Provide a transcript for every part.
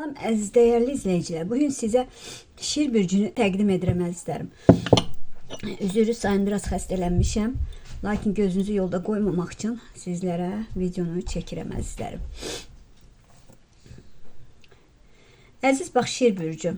Salam əziz dəyərli izləyicilər. Bugün sizə şir bürcünü təqdim edirəm əzizlərim. Üzürü sayın biraz xəstələnmişəm. Lakin gözünüzü yolda qoymamaq üçün sizlərə videonu çəkirəm əzizlərim. Əziz bax şir bürcü.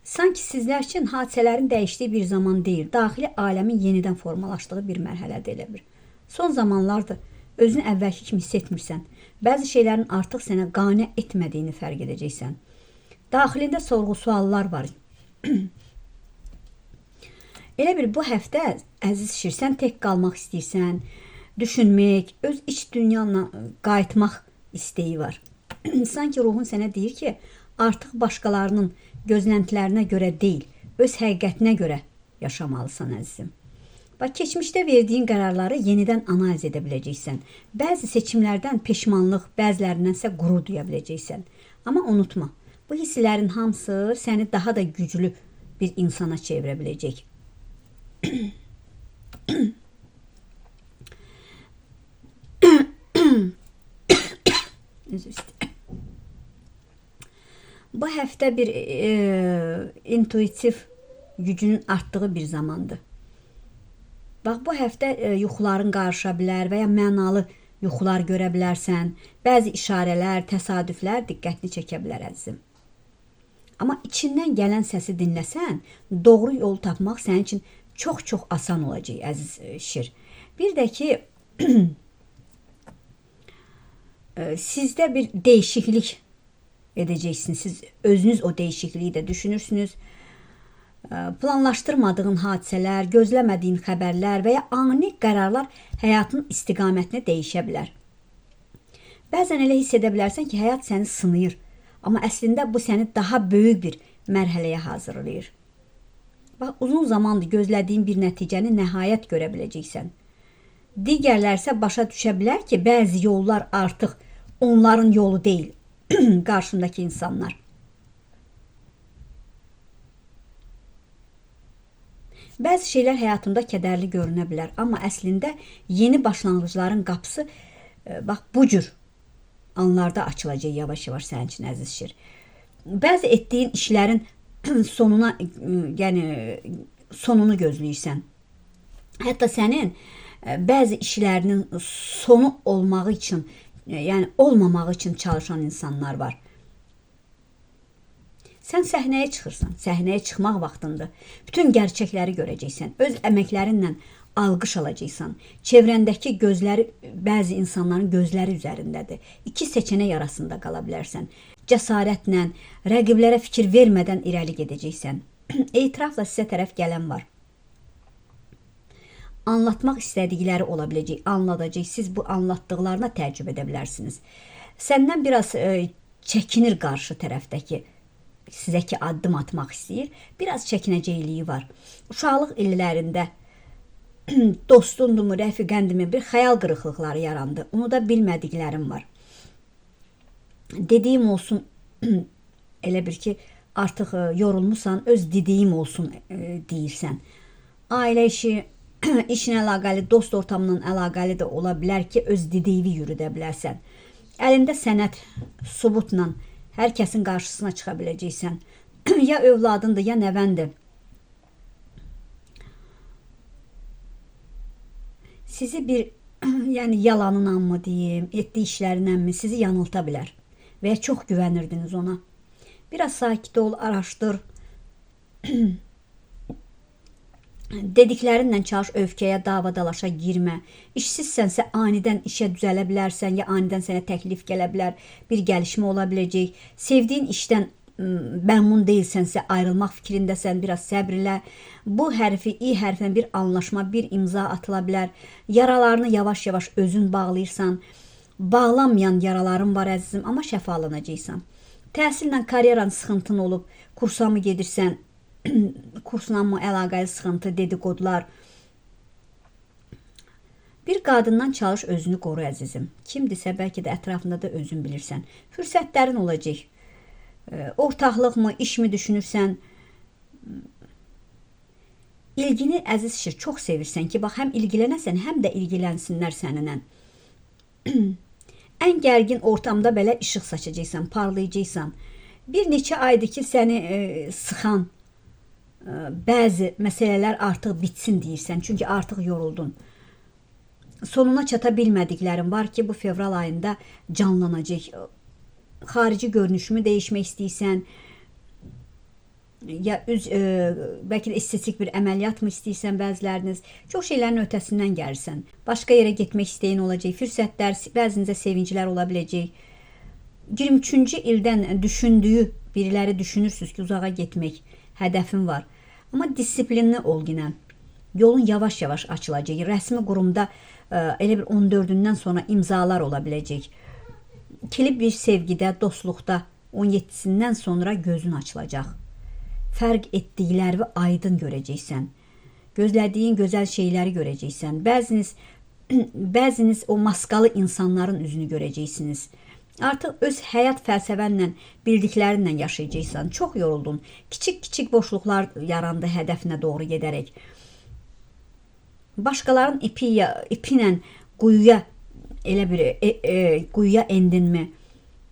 Sanki sizlər üçün hadisələrin dəyişdiyi bir zaman deyil, daxili aləmin yenidən formalaşdığı bir mərhələdə elə bir. Son zamanlarda özünü əvvəlki kimi hiss etmirsən. Bəzi şeylərin artıq sənə qane etmədiyini fərq edəcəksən. Daxilində sorğu suallar var. Elə bir bu həftə əziz şir, sən tək qalmaq istəyirsən, düşünmək, öz iç dünyanla qayıtmaq istəyi var. Sanki ruhun sənə deyir ki, artıq başqalarının gözləntilərinə görə deyil, öz həqiqətinə görə yaşamalısan əzizim. Bax, keçmişdə verdiyin qərarları yenidən analiz edə biləcəksən. Bəzi seçimlərdən peşmanlıq, bəzilərindənsə qürur duya biləcəksən. Amma unutma, bu hisslərin hamısı səni daha da güclü bir insana çevirə biləcək. Bu həftə bir intuitiv gücünün artdığı bir zamandır. Bax, bu həftə yuxuların qarışa bilər və ya mənalı yuxular görə bilərsən. Bəzi işarələr, təsadüflər diqqətini çəkə bilər əzizim. Amma içindən gələn səsi dinləsən, doğru yolu tapmaq sənin üçün çox asan olacaq əziz şir. Bir də ki, sizdə bir dəyişiklik edəcəksiniz. Siz özünüz o dəyişikliyi də düşünürsünüz. Planlaşdırmadığın hadisələr, gözləmədiyin xəbərlər və ya ani qərarlar həyatın istiqamətini dəyişə bilər. Bəzən elə hiss edə bilərsən ki, həyat səni sınayır. Amma əslində bu səni daha böyük bir mərhələyə hazırlayır. Bax, uzun zamandır gözlədiyin bir nəticəni nəhayət görə biləcəksən. Digərlərsə başa düşə bilər ki, bəzi yollar artıq onların yolu deyil, qarşındakı insanlar. Bəzi şeylər həyatında kədərli görünə bilər, amma əslində yeni başlanğıcların qapısı bax bu cür anlarda açılacaq yavaş-yavaş sənin üçün əziz şir. Bəzi etdiyin işlərin sonunu gözləyirsən. Hətta sənin bəzi işlərinin sonu olmağı üçün, yəni olmamağı üçün çalışan insanlar var. Sən səhnəyə çıxırsan, səhnəyə çıxmaq vaxtındır. Bütün gerçəkləri görəcəksən, öz əməklərinlə alqış alacaqsan. Çevrəndəki gözləri bəzi insanların gözləri üzərindədir. İki seçənək arasında qala bilərsən. Cəsarətlə, rəqiblərə fikir vermədən irəli gedəcəksən. Etirafla sizə tərəf gələn var. Anlatmaq istədikləri ola biləcək, anladacaq. Siz bu anlatdıqlarına təəccüb edə bilərsiniz. Səndən biraz çəkinir qarşı tərəfdəki. Sizə ki addım atmaq istəyir, biraz çəkinəcəkliyi var. Uşaqlıq illərində dostundurmu, rəfiqəndimi bir xəyal qırıqlıqları yarandı. Onu da bilmədiklərim var. Dediyim olsun, elə bir ki artıq yorulmusan, öz dediyim olsun deyirsən. Ailə işi, işin əlaqəli, dost ortamından əlaqəli də ola bilər ki, öz dediyi yürüdə bilərsən. Əlində sənət, subutla hər kəsin qarşısına çıxa biləcəksən. Ya övladındır, ya nəvəndir. Sizi bir yalanınla mı deyim, etdiyi işlərinlə mi sizi yanılta bilər. Və ya çox güvənirdiniz ona. Biraz sakit ol, araşdır. Dediklərinlə çalış, öfkəyə, dava-dalaşa girmə. İşsizsənsə anidən işə düzələ bilərsən, ya anidən sənə təklif gələ bilər, bir gəlişmə ola biləcək. Sevdiyin işdən məmnun deyilsənsə, ayrılmaq fikrindəsən, biraz səbr elə. Bu hərfi, i hərflə bir anlaşma, bir imza atıla bilər. Yaralarını yavaş-yavaş özün bağlayırsan. Bağlanmayan yaraların var əzizim, amma şəfalanacaqsan. Təhsillə karyeran sıxıntın olub, kursa mı gedirsən, kursla mı əlaqəli sıxıntı, dedikodular. Bir qadından çalış, özünü qoru əzizim. Kimdirsə bəlkə də ətrafında da özün bilirsən. Fürsətlərin olacaq. Ortaqlıq mı, iş mi düşünürsən? İlgini əziz şir çox sevirsən ki, bax həm ilgilənəsən, həm də ilgilənsinlər səninlə. ən gərgin ortamda belə işıq saçacaqsan, parlayacaqsan. Bir neçə aydır ki, səni sıxan bəzi məsələlər artıq bitsin deyirsən. Çünki artıq yoruldun. Sonuna çata bilmədiklərin var ki, bu fevral ayında canlanacaq. Xarici görünüşümü dəyişmək istəyirsən, ya bəlkə də estetik bir əməliyyat mı istəyirsən bəziləriniz. Çox şeylərin ötəsindən gəlirsən. Başqa yerə getmək istəyin olacaq. Fürsətlər, bəzinizə sevinclər ola biləcək. 23-cü ildən düşündüyü biriləri düşünürsünüz ki, uzağa getmək hədəfin var. Amma disiplinli ol yenə. Yolun yavaş-yavaş açılacaq. Rəsmi qurumda elə bir 14-dən sonra imzalar ola biləcək. İkili bir sevgidə, dostluqda 17-sindən sonra gözün açılacaq. Fərq etdiklərini aydın görəcəksən. Gözlədiyin gözəl şeyləri görəcəksən. Bəziniz o maskalı insanların üzünü görəcəksiniz. Artıq öz həyat fəlsəfənlə, bildiklərinlə yaşayacaqsan. Çox yoruldun. Kiçik boşluqlar yarandı hədəfinə doğru gedərək. Başqalarının ipi ilə quyuya elə bir quyuya endinmi?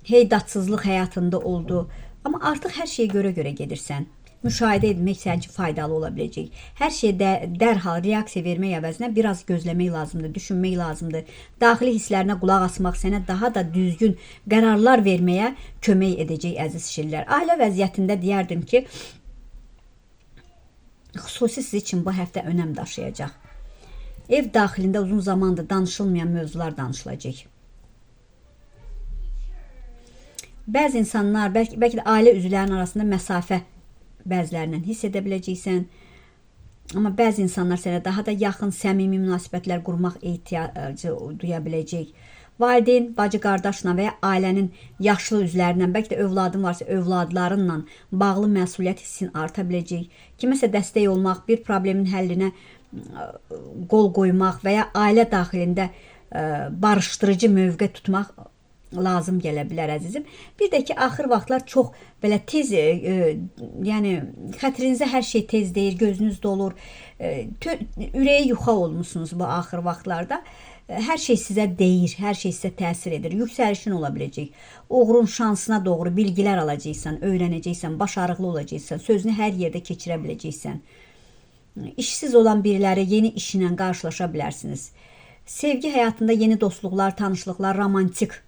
Heydatsızlıq həyatında oldu. Amma artıq hər şeyə görə gedirsən. Müşahidə etmək sənin üçün faydalı ola biləcək. Hər şeydə dərhal reaksiya vermək əvəzinə biraz gözləmək lazımdır, düşünmək lazımdır. Daxili hisslərinə qulaq asmaq sənə daha da düzgün qərarlar verməyə kömək edəcək əziz şirlər. Ailə vəziyyətində deyərdim ki, xüsusi siz üçün bu həftə önəm daşıyacaq. Ev daxilində uzun zamandır danışılmayan mövzular danışılacaq. Bəzi insanlar, bəlkə də ailə üzvlərinin arasında məsafə bəzilərindən hiss edə biləcəksən. Amma bəzi insanlar sənə daha da yaxın, səmimi münasibətlər qurmaq ehtiyacı duya biləcək. Valideyn, bacı, qardaşla və ya ailənin yaşlı üzvlərindən, bəlkə də övladın varsa övladlarınla bağlı məsuliyyət hissin arta biləcək. Kiməsə dəstək olmaq, bir problemin həllinə qol qoymaq və ya ailə daxilində barışdırıcı mövqe tutmaq lazım gələ bilər əzizim. Bir də ki, axır vaxtlar çox belə tez, yəni xətrinizə hər şey tez deyir, gözünüz dolur, ürəyi yuxa olmuşsunuz bu axır vaxtlarda. Hər şey sizə deyir, hər şey sizə təsir edir. Yüksəlişin ola biləcək. Uğurun şansına doğru bilgilər alacaqsan, öyrənəcəksən, başarılı olacaqsan, sözünü hər yerdə keçirə biləcəksən. İşsiz olan biriləri yeni işinə qarşılaşa bilərsiniz. Sevgi həyatında yeni dostluqlar, tanışlıqlar, romantik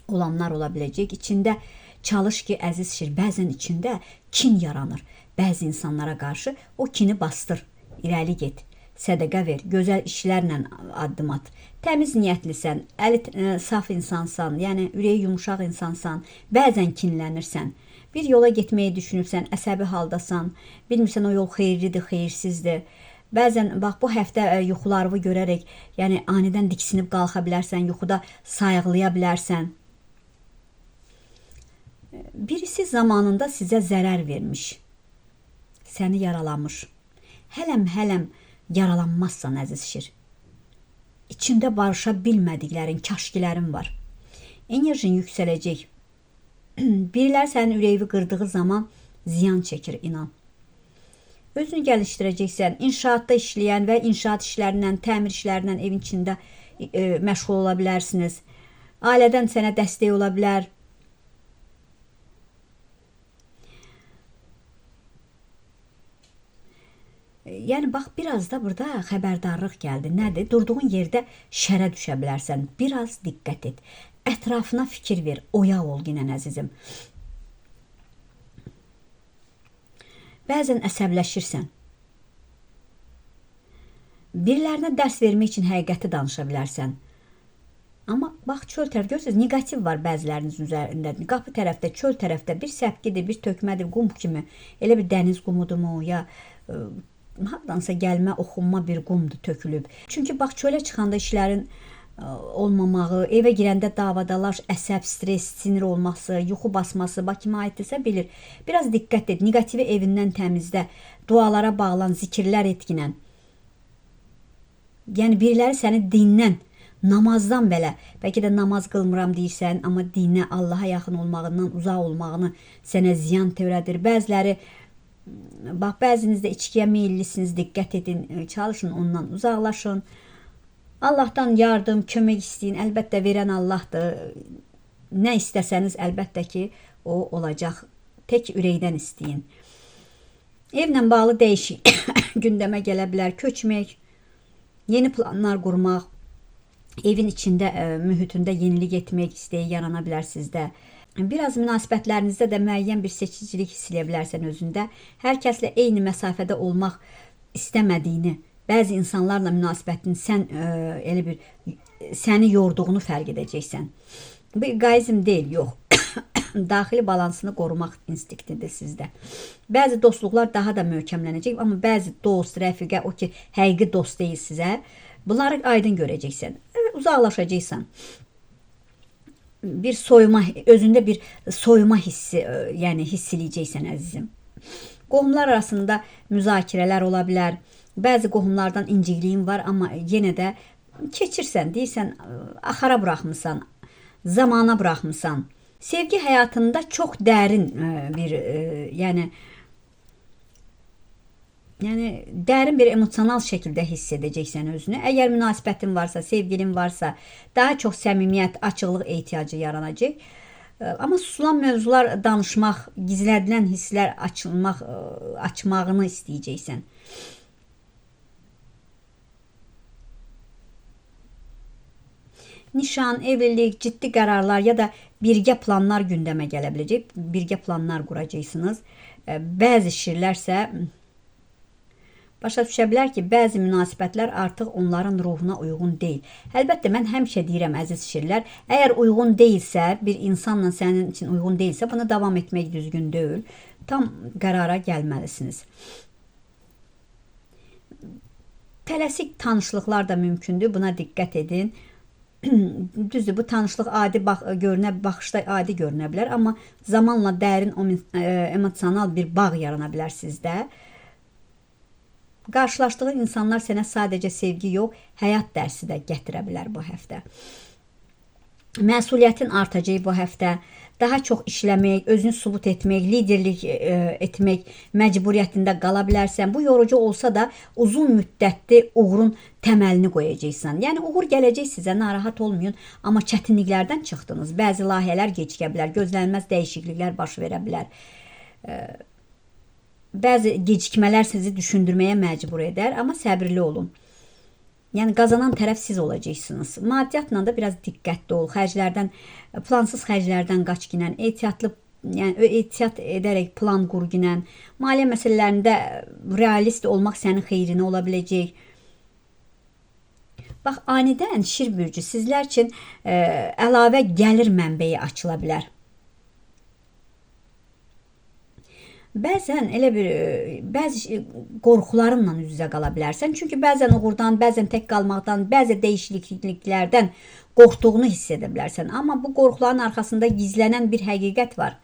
olanlar ola biləcək. İçində çalış ki, əziz şir, bəzən içində kin yaranır. Bəzi insanlara qarşı o kini bastır, irəli get, sədəqə ver, gözəl işlərlə addım at. Təmiz niyyətlisən, əli saf insansan, yəni ürəyi yumuşaq insansan, bəzən kinlənirsən. Bir yola getməyi düşünürsən, əsəbi haldasan, bilmirsən o yol xeyirlidir, xeyirsizdir. Bəzən bax bu həftə yuxularını görərək, yəni anidən diksinib qalxa bilərsən, yuxuda sayıqlaya bilərsən. Birisi zamanında sizə zərər vermiş, səni yaralamış. Hələm yaralanmazsan əziz şir. İçində barışa bilmədiklərin, kaşkilərin var. Enerjin yüksələcək. Biriləri sənin ürəyini qırdığı zaman ziyan çəkir, inan. Özünü gəlişdirəcəksən, inşaatda işləyən və inşaat işlərindən, təmir işlərindən evin içində məşğul ola bilərsiniz. Ailədən sənə dəstək ola bilər. Yəni, bax, biraz da burada xəbərdarlıq gəldi. Nədir? Durduğun yerdə şərə düşə bilərsən. Biraz diqqət et. Ətrafına fikir ver. Oyaq ol yenə əzizim. Bəzən əsəbləşirsən. Birilərinə dərs vermək üçün həqiqəti danışa bilərsən. Amma bax, çöl tərəf görürsünüz, negativ var bəzilərinizin üzərində. Qapı tərəfdə, çöl tərəfdə bir səpkidir, bir tökmədir, qum kimi. Elə bir dəniz qumudur mu, ya hardansa gəlmə, oxunma bir qumdur tökülüb. Çünki bax, çölə çıxanda işlərin olmamağı, evə girəndə davadalaş, əsəb, stres, sinir olması, yuxu basması, bax, kimə aiddirsə bilir. Biraz diqqət et, negativi evindən təmizlə, dualara bağlan, zikirlər etginən. Yəni, biriləri səni dindən, namazdan belə, bəlkə də namaz qılmıram deyirsən, amma dinə, Allaha yaxın olmağından, uzaq olmağını sənə ziyan törədir. Bəziləri, bax, bəziniz də içkiyə meyillisiniz, diqqət edin, çalışın ondan uzaqlaşın. Allahdan yardım, kömək istəyin. Əlbəttə verən Allahdır. Nə istəsəniz əlbəttə ki, o olacaq. Tək ürəkdən istəyin. Evlə bağlı dəyişik gündəmə gələ bilər. Köçmək, yeni planlar qurmaq, evin içində, mühitində yenilik etmək istəyi yarana bilər sizdə. Biraz münasibətlərinizdə də müəyyən bir seçicilik hiss edə bilərsən özündə. Hər kəslə eyni məsafədə olmaq istəmədiyini, bəzi insanlarla münasibətin elə bir səni yorduğunu fərq edəcəksən. Bu egoizm deyil, yox. Daxili balansını qorumaq instinktidir sizdə. Bəzi dostluqlar daha da möhkəmlənəcək, amma bəzi dost, rəfiqə, o ki, həqiqi dost deyil sizə, bunları aydın görəcəksən. Uzaqlaşacaqsan. Bir soyuma, özündə bir soyuma hissi, yəni hiss eləyəcəksən əzizim. Qohumlar arasında müzakirələr ola bilər. Bəzi qohumlardan incikliyin var, amma yenə də keçirsən, deyirsən, axara buraxmısan, zamana buraxmısan. Sevgi həyatında çox dərin bir, yəni dərin bir emosional şəkildə hiss edəcəksən özünü. Əgər münasibətin varsa, sevgilin varsa, daha çox səmimiyyət, açıqlıq ehtiyacı yaranacaq. Amma susulan mövzular danışmaq, gizlədilən hisslər açmağını istəyəcəksən. Nişan, evlilik, ciddi qərarlar ya da birgə planlar gündəmə gələ biləcək. Birgə planlar quracaqsınız. Bəzi şirlərsə başa düşə bilər ki, bəzi münasibətlər artıq onların ruhuna uyğun deyil. Əlbəttə, mən həmişə deyirəm, əziz şirlər, əgər uyğun deyilsə, bir insanla sənin üçün uyğun deyilsə, bunu davam etmək düzgün deyil. Tam qərara gəlməlisiniz. Tələsik tanışlıqlar da mümkündür, buna diqqət edin. Düzdür, bu tanışlıq baxışda adi görünə bilər, amma zamanla dərin emosional bir bağ yarana bilər sizdə. Qarşılaşdığın insanlar sənə sadəcə sevgi yox, həyat dərsi də gətirə bilər bu həftə. Məsuliyyətin artacaq bu həftə. Daha çox işləmək, özünü sübut etmək, liderlik etmək məcburiyyətində qala bilərsən. Bu yorucu olsa da uzun müddətli uğurun təməlini qoyacaqsan. Yəni uğur gələcək sizə, narahat olmayın, amma çətinliklərdən çıxdınız. Bəzi layihələr gecikə bilər, gözlənilməz dəyişikliklər baş verə bilər. Bəzi gecikmələr sizi düşündürməyə məcbur edər, amma səbirli olun. Yəni qazanan tərəf siz olacaqsınız. Maddiyyatla da biraz diqqətli ol. Plansız xərclərdən qaç ginən, ehtiyat edərək plan qur ginən. Maliyyə məsələlərində realist olmaq sənin xeyrinə ola biləcək. Bax, anidən şir bürcü sizlər üçün əlavə gəlir mənbəyi açıla bilər. Bəzən elə bir bəzi qorxularınla üz-üzə qala bilərsən. Çünki bəzən uğurdan, bəzən tək qalmaqdan, bəzi dəyişikliklərdən qorxduğunu hiss edə bilərsən. Amma bu qorxuların arxasında gizlənən bir həqiqət var.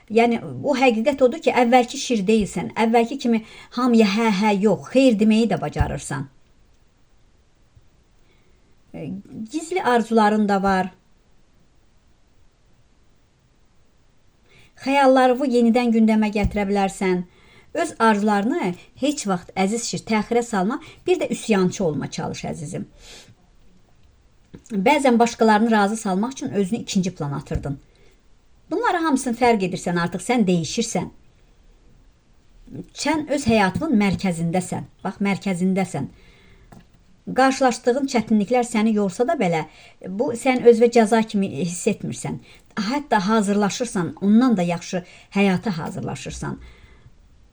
Yəni o həqiqət odur ki, əvvəlki şir deyilsən. Əvvəlki kimi hamıya hə yox, xeyr deməyi də bacarırsan. Gizli arzuların da var. Xəyallarını yenidən gündəmə gətirə bilərsən. Öz arzularını heç vaxt əziz şir təxirə salma, bir də üsyançı olma çalış əzizim. Bəzən başqalarını razı salmaq üçün özünü ikinci plana atırdın. Bunları hamısını fərq edirsən, artıq sən dəyişirsən. Sən öz həyatının mərkəzindəsən. Bax, mərkəzindəsən. Qarşılaşdığın çətinliklər səni yorsa da belə, bu sən özünə cəza kimi hiss etmirsən. Hətta hazırlaşırsan, ondan da yaxşı həyata hazırlaşırsan.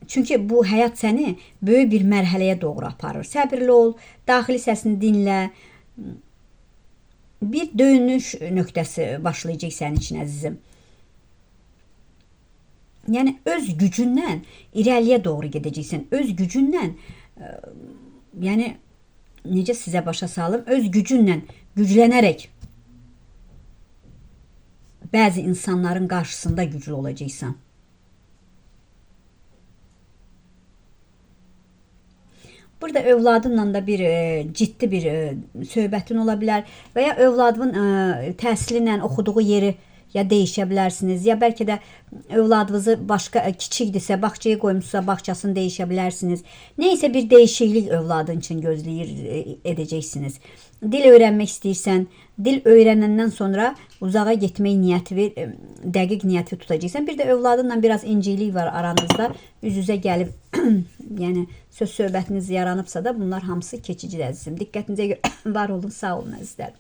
Çünki bu həyat səni böyük bir mərhələyə doğru aparır. Səbirli ol, daxili səsini dinlə. Bir dönüş nöqtəsi başlayacaq sənin üçün əzizim. Yəni öz gücündən irəliyə doğru gedəcəksən. Öz gücündən, yəni necə sizə başa salım, öz gücünlə güclənərək bəzi insanların qarşısında güclü olacaqsan. Burada övladınla da bir ciddi bir söhbətin ola bilər və ya övladın təhsili ilə oxuduğu yeri ya dəyişə bilərsiniz, ya bəlkə də övladınızı başqa kiçikdirsə, bağçaya qoymusunuzsa, bağçasını dəyişə bilərsiniz. Nəysə bir dəyişiklik övladın üçün gözləyir edəcəksiniz. Dil öyrənmək istəyirsən, dil öyrənəndən sonra uzağa getmək niyyəti, dəqiq niyyəti tutacaqsan. Bir də övladınla biraz inciklik var aranızda, üz-üzə gəlib, yəni söz söhbətiniz yaranıbsa da bunlar hamısı keçicidir əzizim. Diqqətinizə görə var olun, sağ olun əzizlər.